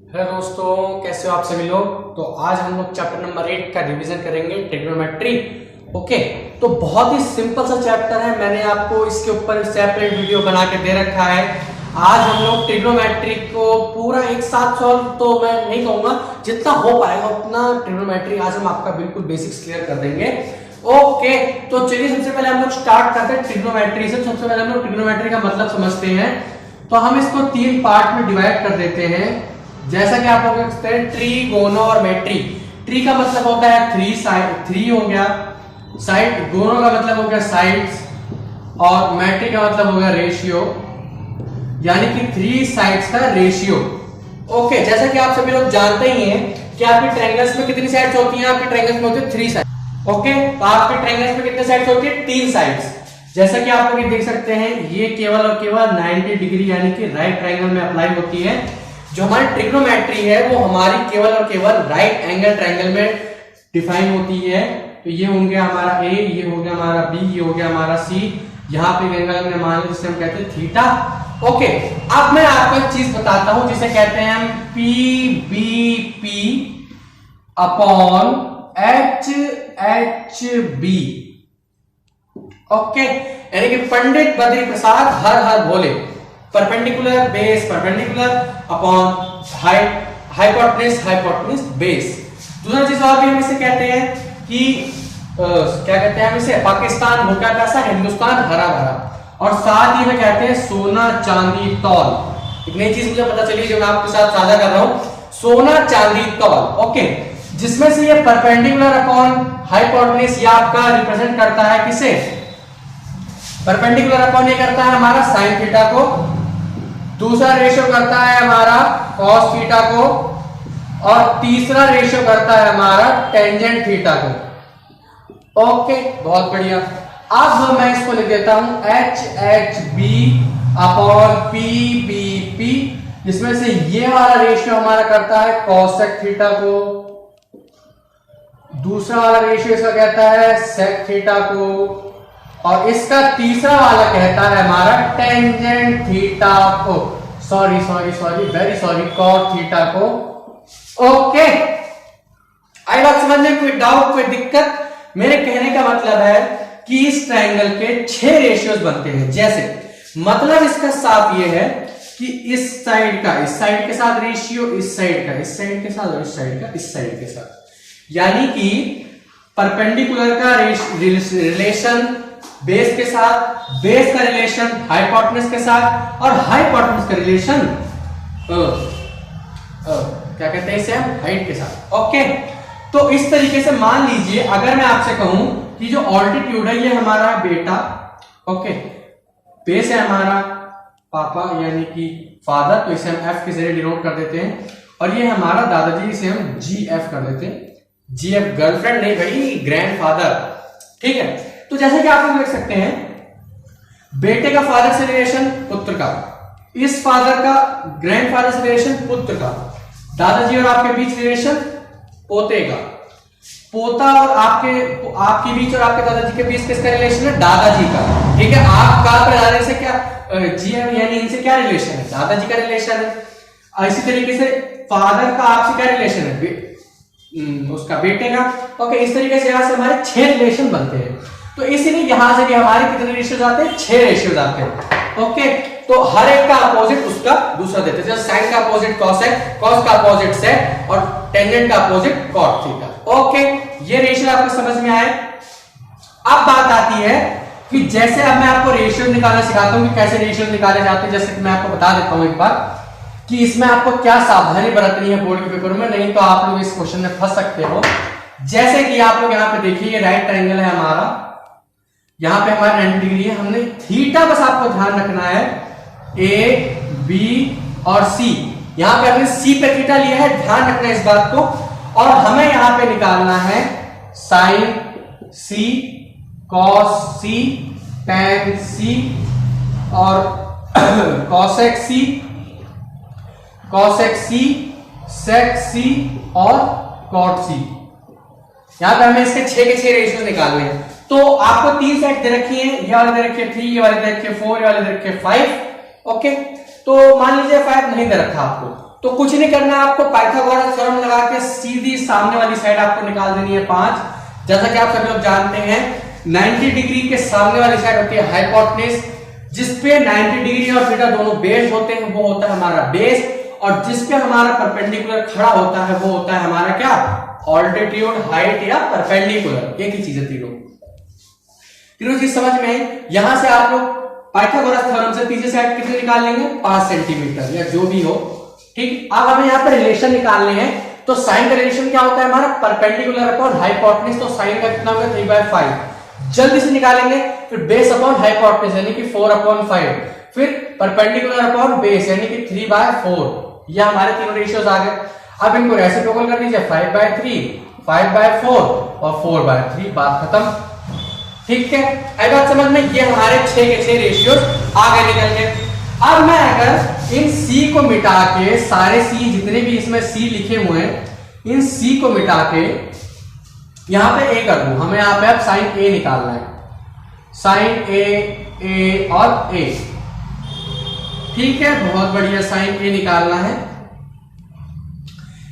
Hello दोस्तों, कैसे हो आप सभी लोग। तो आज हम लोग चैप्टर नंबर 8 का रिवीजन करेंगे, ट्रिग्नोमेट्री। ओके, तो बहुत ही सिंपल सा चैप्टर है। मैंने आपको इसके ऊपर सेपरेट वीडियो बना के दे रखा है। आज हम लोग ट्रिग्नोमेट्री को पूरा एक साथ सॉल्व तो मैं नहीं कहूंगा, जितना हो पाएगा उतना ट्रिग्नोमेट्री आज हम आपका बिल्कुल बेसिक्स क्लियर कर देंगे। ओके, तो चलिए सबसे पहले हम लोग स्टार्ट करते हैं ट्रिग्नोमेट्री से। सबसे पहले हम लोग ट्रिग्नोमेट्री का मतलब समझते हैं। तो हम इसको 3 पार्ट में डिवाइड कर देते हैं। जैसा कि आप लोग देखते हैं ट्रीगोनोमेट्री। ट्री का मतलब होता है 3 साइड, 3 हो गया साइड, गोनो का मतलब हो गया साइड्स, और मैट्री का मतलब हो गया रेशियो, यानी कि 3 साइड्स का रेशियो। ओके, जैसा कि आप सभी लोग जानते ही हैं कि आपके ट्रायंगल्स में कितनी साइड्स होती हैं। आपके ट्रायंगल्स में होती है 3 साइड। ओके, तो आपके ट्रायंगल्स में कितने साइड्स होती है? 3 साइड्स। जैसा कि आप लोग देख सकते हैं, ये केवल और केवल 90 डिग्री यानी कि राइट ट्रायंगल में अप्लाई होती है। जो हमारी ट्रिग्नोमेट्री है वो हमारी केवल और केवल राइट एंगल ट्रायंगल में डिफाइन होती है। तो ये हो गया हमारा ए, ये हो गया हमारा बी, ये हो गया हमारा सी। यहाँ पे एंगल हमने मान लिया जिसे हम कहते हैं थीटा। ओके, अब मैं आपको एक चीज बताता हूं जिसे कहते हैं हम P B P upon H H B. Okay, यानी कि Pandit Badri Prasad Har Har Bhole. Perpendicular base perpendicular upon height hypotenuse hypotenuse base. दूसरा चीज और भी हम इसे कहते हैं कि क्या कहते हैं हम इसे, पाकिस्तान भूखा प्यासा, हिंदुस्तान हरा भरा। और साथ ही में कहते हैं सोना चांदी तौल। एक नई चीज मुझे पता चली जो मैं आपके साथ साझा कर रहा हूं, सोना चांदी तौल। ओके, जिसमें से ये परपेंडिकुलर अपॉन हाइपोटेन्यूज ये आपका रिप्रेजेंट करता है किसे? परपेंडिकुलर अपॉन ये करता है हमारा साइन थीटा को, दूसरा रेशियो करता है हमारा कॉस थीटा को, और तीसरा रेशियो करता है हमारा टेंजेंट थीटा को। ओके, बहुत बढ़िया। अब मैं इसको लिख देता हूं H H B upon P B P, जिसमें से ये वाला रेशियो हमारा करता है कॉसेक थीटा को, दूसरा वाला रेशियो इसका कहता है सेक थीटा को, और इसका तीसरा वाला कहता है हमारा टेंजेंट थीटा को, sorry very sorry, cot theta को। ओके, आई बात समझ में कोई डाउट कोई दिक्कत? मेरे कहने का मतलब है कि इस ट्रायंगल के 6 रेशियोज बनते हैं। जैसे मतलब इसका साफ ये है कि इस साइड का इस साइड के साथ रेशियो, इस साइड का इस साइड के साथ, और इस साइड का इस साइड के साथ, यानी कि परपेंडिकुलर का रिलेशन बेस के साथ, बेस का रिलेशन हाइपोटेन्यूज के साथ, और हाइपोटेन्यूज का रिलेशन क्या कहते हैं इसे हम, हाइट के साथ। ओके, तो इस तरीके से मान लीजिए अगर मैं आपसे कहूं कि जो ऑल्टीट्यूड है ये हमारा बेटा, ओके, बेस है हमारा पापा यानी कि फादर, तो इसे हम एफ के जरिए डिनोट कर देते हैं, और ये हमारा दादाजी, इसे हम जी एफ कर देते हैं। जी एफ गर्लफ्रेंड नहीं भाई, ग्रैंडफादर। ठीक है, तो जैसे कि आप लोग देख सकते हैं, बेटे का फादर से रिलेशन पुत्र का, इस फादर का ग्रैंडफादर से रिलेशन पुत्र का, दादाजी और आपके बीच रिलेशन पोते का, पोता और आपके बीच और आपके दादाजी के बीच किसका रिलेशन है? दादाजी का। ठीक है, आपका दादाजी से क्या जी यानी इनसे क्या रिलेशन है? दादाजी का रिलेशन है। इसी तरीके से फादर का आपसे क्या रिलेशन है? उसका बेटे का। ओके, इस तरीके से यहां से हमारे 6 रिलेशन बनते हैं। तो इसीलिए यहां से भी हमारे कितने रेशियोज आते हैं? 6 रेशियोज आते हैं। ओके, तो हर एक का अपोजिट उसका दूसरा देते हैं। जैसे साइन का अपोजिट कॉसेक, कॉस का अपोजिट सेक, और टेंजेंट का अपोजिट कॉट थीटा। ओके, ये रेशियो आपको समझ में आए। अब बात आती है कि जैसे अब मैं आपको रेशियो निकालना सिखाता हूं कि कैसे रेशियो निकाले जाते हैं। जैसे कि मैं आपको बता देता हूं एक बार कि इसमें आपको क्या सावधानी बरतनी है बोर्ड के पेपर में, नहीं तो आप लोग इस क्वेश्चन में फंस सकते हो। जैसे कि आप लोग यहाँ पे देखिए, ये राइट ट्रायंगल है हमारा, यहां पे हमारा 90 डिग्री है। हमने थीटा बस आपको ध्यान रखना है, ए बी और सी, यहां पे हमने सी पे थीटा लिया है, ध्यान रखना है इस बात को। और हमें यहां पे निकालना है साइन सी, कॉस सी, टैन सी, और कॉसेक सी, सेक सी, और कॉट सी। यहां पे हमें इसके 6 के 6 रेशियो निकालने हैं। तो आपको 3 सेट दे रखी है, ये वाले दे रखे 3, ये वाले दे रखे 4, ये वाले दे रखे 5। ओके, तो मान लीजिए 5 नहीं दे रखा आपको, तो कुछ नहीं करना है आपको, पाइथागोरस थ्योरम लगा के सीधी सामने वाली साइड आपको निकाल देनी है 5। जैसा कि आप सभी लोग जानते हैं 90 डिग्री के सामने वाली साइड होती है हाइपोटेन्यूज, जिसपे 90 डिग्री और थीटा दोनों बेस होते हैं, वो होता है हमारा बेस, और जिसपे हमारा परपेंडिकुलर खड़ा होता है वो होता है हमारा क्या, ऑल्टीट्यूड, हाइट या परपेंडिकुलर। एक ही चीज है तीनों चीज समझ में आई। यहां से आप लोग पाइथागोरस थ्योरम से तीसरी साइड कितने निकाल लेंगे, 5 सेंटीमीटर या जो भी हो, ठीक। अब हमें यहाँ पर रिलेशन निकालने हैं, तो साइन का रिलेशन क्या होता है हमारा, परपेंडिकुलर अपॉन हाइपोटेन्यूज, तो साइन का कितना होगा 3/5, जल्दी से निकालेंगे। फिर बेस अपॉन हाइपोटेन्यूज यानी कि 4/5, फिर परपेंडिकुलर अपॉन बेस यानी कि 3/4, ये हमारे तीनों रेशियोज आ गए। अब इनको रेसिप्रोकल कर दीजिए, 5/3, 5/4 और 4/3, बात खत्म, ठीक है। आई बात समझ में, ये हमारे 6 के 6 रेशियोज आ गए निकल के। अब मैं अगर इन C को मिटा के, सारे C जितने भी इसमें C लिखे हुए हैं, इन C को मिटा के यहां पे A कर दूं, हमें यहां पे अब साइन A निकालना है, साइन A और A, ठीक है, बहुत बढ़िया, साइन A निकालना है।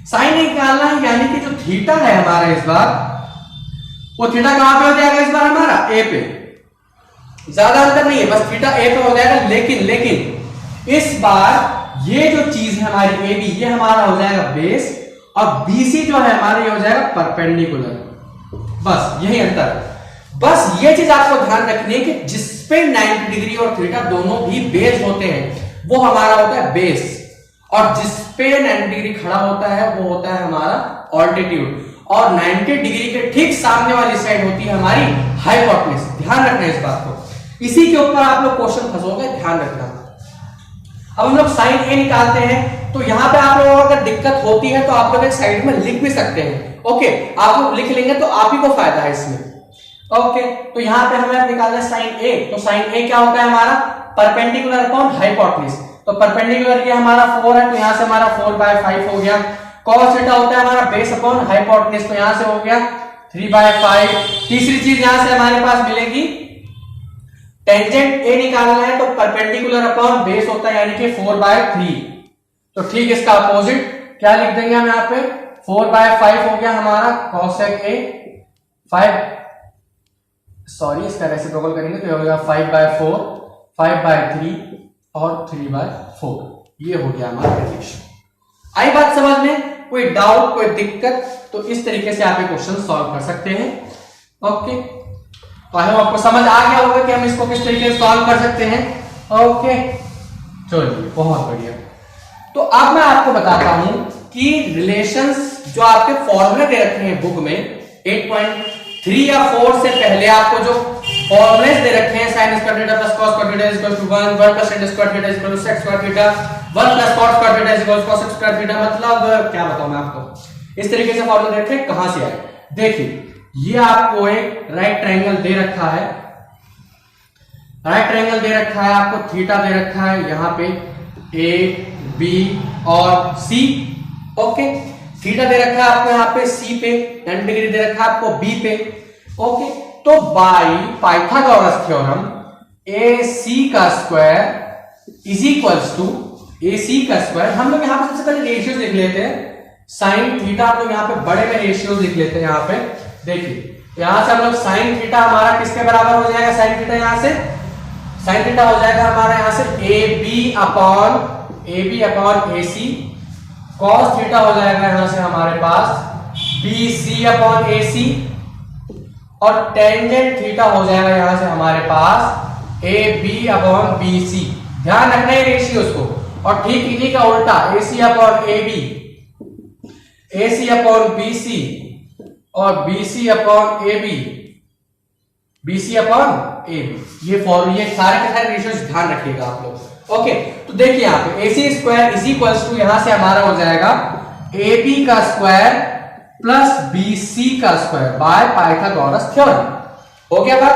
साइन A निकालना है यानी कि जो थीटा है हमारा इस बार, वो थीटा कहां पे हो जाएगा इस बार हमारा, A पे, ज्यादा अंतर नहीं है, बस थीटा A पे हो जाएगा। लेकिन इस बार ये जो चीज है हमारी AB, ये हमारा हो जाएगा बेस, और BC जो है हमारा ये हो जाएगा परपेंडिकुलर, बस यही अंतर है। बस ये चीज आपको ध्यान रखनी है कि जिसपे 90 डिग्री और थीटा दोनों भी बेस होते हैं वो हमारा होता है बेस, और जिसपे 90 डिग्री खड़ा होता है वो होता है हमारा ऑल्टीट्यूड, और 90 डिग्री के ठीक सामने वाली साइड होती है हमारी हाइपोटेन्यूज। ध्यान रखना है इस बात को, इसी के ऊपर आप लोग क्वेश्चन फंसोगे, ध्यान रखना। अब हम लोग साइन A निकालते हैं, तो यहां पे आप लोगों को अगर दिक्कत होती है तो आप लोग एक साइड में लिख भी सकते हैं, ओके, आप लोग लिख लेंगे तो आप ही को फायदा है इसमें, ओके। तो यहां पे हमें निकालना है साइन A, तो साइन A क्या होता है हमारा, परपेंडिकुलर अपॉन हाइपोटेन्यूज, तो परपेंडिकुलर ये हमारा 4 है, तो यहां से हमारा 4/5 हो गया। cos थीटा होता है हमारा बेस अपॉन हाइपोटेन्यूज, तो यहां से हो गया 3/5। तीसरी चीज यहां से हमारे पास मिलेगी, टेंजेंट A निकालना है, तो परपेंडिकुलर अपॉन बेस होता है यानी कि 4/3, तो ठीक इसका अपोजिट क्या लिख देंगे हम यहाँ पे, 4/5 हो गया हमारा cosec A, 5, सॉरी इसका रेसिप्रोकल करेंगे तो ये हो गया 5/4, 5/3 और 3/4, ये हो गया हमारा रिलेशन। आई बात समझ में, कोई डाउट, कोई दिक्कत, तो इस तरीके से आप ये क्वेश्चन सॉल्व कर सकते हैं, ओके। तो आई होप आपको समझ आ गया होगा कि हम इसको किस तरीके से सॉल्व कर सकते हैं, ओके, चलिए बहुत बढ़िया। तो अब मैं आपको बताता हूं कि रिलेशंस जो आपके फॉर्मूले दे रखे हैं बुक में 8.3 या 4 से पहले आपको जो फॉर्मूले दे रखे हैं, sin square theta plus cos square theta equal to 1, 1 plus sin square theta equal to sec square theta, 1 plus cos square theta equal to cos square theta, मतलब क्या बताऊं मैं आपको, इस तरीके से फॉर्मूले दे रखे हैं, कहां से आए, देखिए ये आपको एक राइट ट्रायंगल दे रखा है, राइट ट्रायंगल दे रखा है आपको, थीटा दे रखा है यहाँ पे A, B और C, ओके। थीटा दे रखा है आपको यहाँ पे C पे, 90 डिग्री दे रखा है आपको B पे, ओके। तो बाय पाइथागोरस थ्योरम AC का square is equals to AC का स्क्वायर, हम लोग यहाँ पे सबसे पहले रेशियोज लिख लेते हैं, साइन थीटा हम लोग यहाँ पे बड़े में रेशियोज लिख लेते हैं, यहाँ पे देखिए यहां से हम लोग साइन थीटा हमारा किसके बराबर हो जाएगा, साइन थीटा यहां से साइन थीटा हो जाएगा हमारा यहां से AB upon AC, cos theta हो जाएगा यहां से हमारे पास BC अपॉन AC, और टेंजेंट थीटा हो जाएगा यहां से हमारे पास AB अपॉन BC। ध्यान रखना है रेशियोज को, और ठीक इन्हीं का उल्टा AC upon AB, AC upon BC और BC upon AB, BC upon AB, ये फॉर्मूले सारे के सारे रेशियोज ध्यान रखिएगा आप लोग, ओके। तो देखिए यहाँ पे AC square is equals to यहां से हमारा हो जाएगा AB का स्क्वायर प्लस BC का स्क्वायर बाय पाइथागोरस थ्योरम, हो गया बात।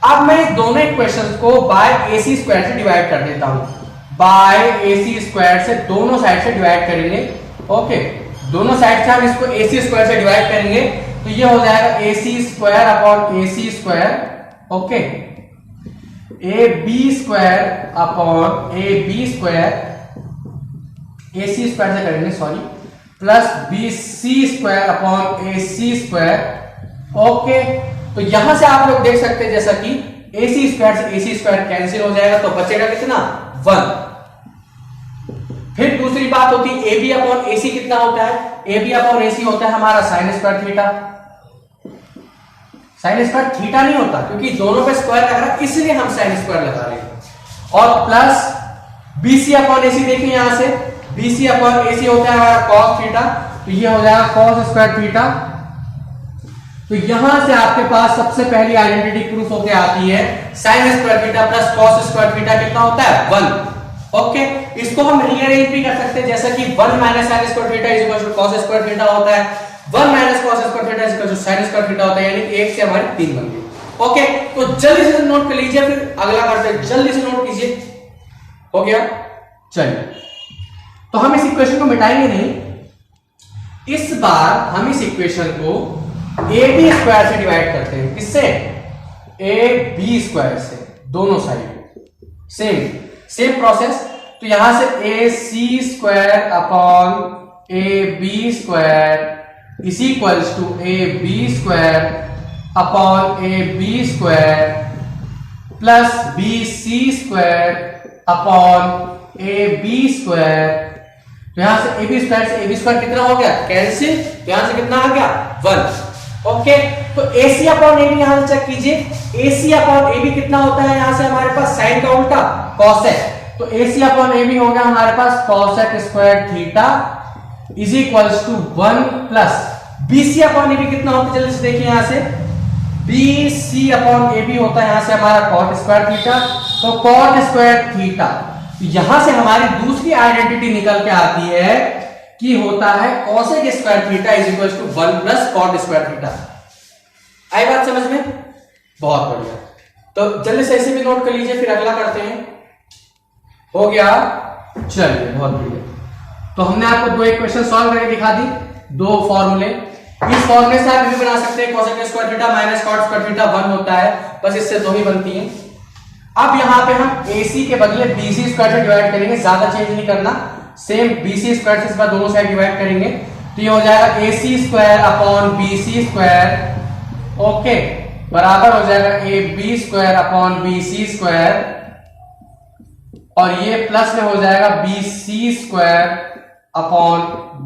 अब मैं इस दोनों इक्वेशंस को बाय AC स्क्वायर से डिवाइड कर देता हूं, बाय AC स्क्वायर से दोनों साइड से डिवाइड करेंगे, ओके, दोनों साइड से हम इसको AC स्क्वायर से डिवाइड करेंगे, तो ये हो जाएगा AC square upon AC square, okay, AB square upon AB square AC square से करेंगे, sorry, plus BC square upon AC square. Okay, तो यहां से आप लोग देख सकते हैं जैसा कि AC स्क्वायर से AC स्क्वायर कैंसिल हो जाएगा, तो बचेगा कितना, 1। फिर दूसरी बात होती है AB अपॉन AC कितना होता है, AB अपॉन AC होता है हमारा sign square theta. Sign square theta नहीं होता, क्योंकि दोनों पे स्क्वायर लग रहा है, इसलिए हम साइन स्क्वायर लगा रहे हैं। और प्लस BC अपॉन AC, देखिए यहां से BC अपॉन AC होता है हमारा cos थीटा, तो ये हो जाएगा cos स्क्वायर थीटा। तो यहां से आपके पास सबसे पहली आइडेंटिटी प्रूफ होके आती है sign square theta plus cos square theta कितना होता है, 1। ओके, इसको हम रीअरेंज भी कर सकते हैं, जैसा कि 1 minus sine square theta is equal to cos square theta होता है, 1 minus cos square theta is equal to sine square theta होता है, यानी 1 से हमारे 3 बन गए। ओके, तो जल्दी से नोट कर लीजिए, फिर अगला करते हैं, जल्दी से नोट कीजिए। हो गया, चलिए, तो हम इस इक्वेशन को मिटाएंगे नहीं, इस बार हम इस इक्वेशन को AB स्क्वायर से डिवाइड करते हैं। किससे, AB स्क्वायर से, दोनों साइड सेम प्रोसेस। तो यहां से AC square upon AB square is equals to AB square upon AB square plus BC square upon AB square. तो यहां से AB स्क्वायर से AB स्क्वायर कितना हो गया, कैंसिल, तो यहां से कितना आ गया, 1। ओके, तो AC अपॉन AB यहां से चेक कीजिए, AC अपॉन AB कितना होता है, यहां से हमारे पास साइन का उल्टा cosec, तो AC अपॉन AB हो गया हमारे पास cosec square theta is equals to 1 plus BC upon AB कितना होता है, जल्दी से देखिए, यहां से BC अपॉन AB होता है यहां से हमारा cot स्क्वायर थीटा, तो cot स्क्वायर थीटा। यहां से हमारी दूसरी आइडेंटिटी निकल के आती है कि होता है cosec square theta is equal to 1 plus cot square theta. आई बात समझ में, बहुत बढ़िया। तो जल्दी से ऐसे भी नोट कर लीजिए, फिर अगला करते हैं। हो गया, चलिए, बहुत बढ़िया। तो हमने आपको 2 इक्वेशन सॉल्व करके दिखा दी, 2 फॉर्मूले। इस फॉर्मूले से आप भी बना सकते हैं, cosec square theta minus cot square theta 1 होता है, बस इससे 2 ही बनती हैं। अब यहां पे हम AC के बदले BC स्क्वायर से डिवाइड करेंगे, ज्यादा चेंज नहीं करना, सेम BC स्क्वायर से इस बार दोनों साइड डिवाइड करेंगे, तो ये हो जाएगा AC square upon BC square, okay, बराबर हो जाएगा AB square upon BC square, और ये प्लस में हो जाएगा BC square upon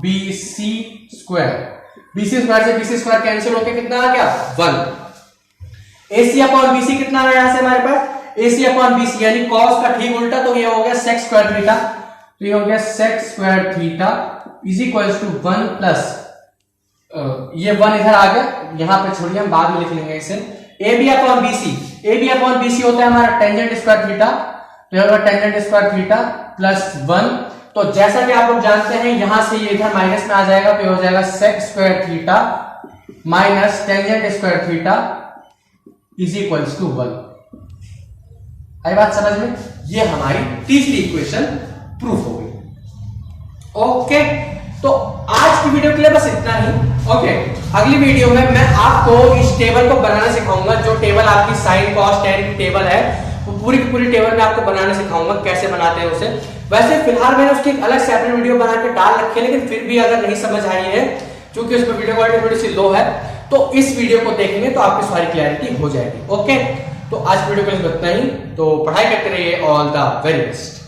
BC square. BC square से BC स्क्वायर कैंसिल होके कितना आ गया, 1। AC अपॉन BC कितना है यहां से हमारे पास, AC अपॉन BC यानी cos का ठीक उल्टा, तो ये हो गया sec स्क्वायर थीटा, तो ये हो गया sec square theta is equals to 1 plus ये 1 इधर आ गया, यहां पे छोड़िए, हम बाद में लिख लेंगे इसे। AB upon BC, AB upon BC होता है हमारा टेंजेंट स्क्वायर थीटा, तो ये होगा टेंजेंट स्क्वायर थीटा प्लस 1। तो जैसा कि आप लोग जानते हैं, यहां से ये इधर माइनस में आ जाएगा, तो ये हो जाएगा sec square theta minus tangent square theta is equals to 1। आई बात समझ में, ये हमारी तीसरी इक्वेशन प्रूफ हो गई। ओके, तो आज की वीडियो के लिए बस इतना ही। ओके, अगली वीडियो में मैं आपको इस टेबल को बनाना सिखाऊंगा, जो टेबल आपकी साइन कॉस टेन की टेबल है, वो पूरी की पूरी टेबल में आपको बनाना सिखाऊंगा, कैसे बनाते हैं उसे। वैसे फिलहाल मैंने उसकी एक अलग सेपरेट वीडियो बना के डाल रखी है, लेकिन फिर भी अगर नहीं समझ आई है, क्योंकि उसमें वीडियो क्वालिटी थोड़ी सी लो है, तो इस वीडियो को देखेंगे तो आपकी सारी क्लैरिटी हो जाएगी। ओके, तो आज वीडियो के लिए इतना ही, तो पढ़ाई करते रहिए। All the very best.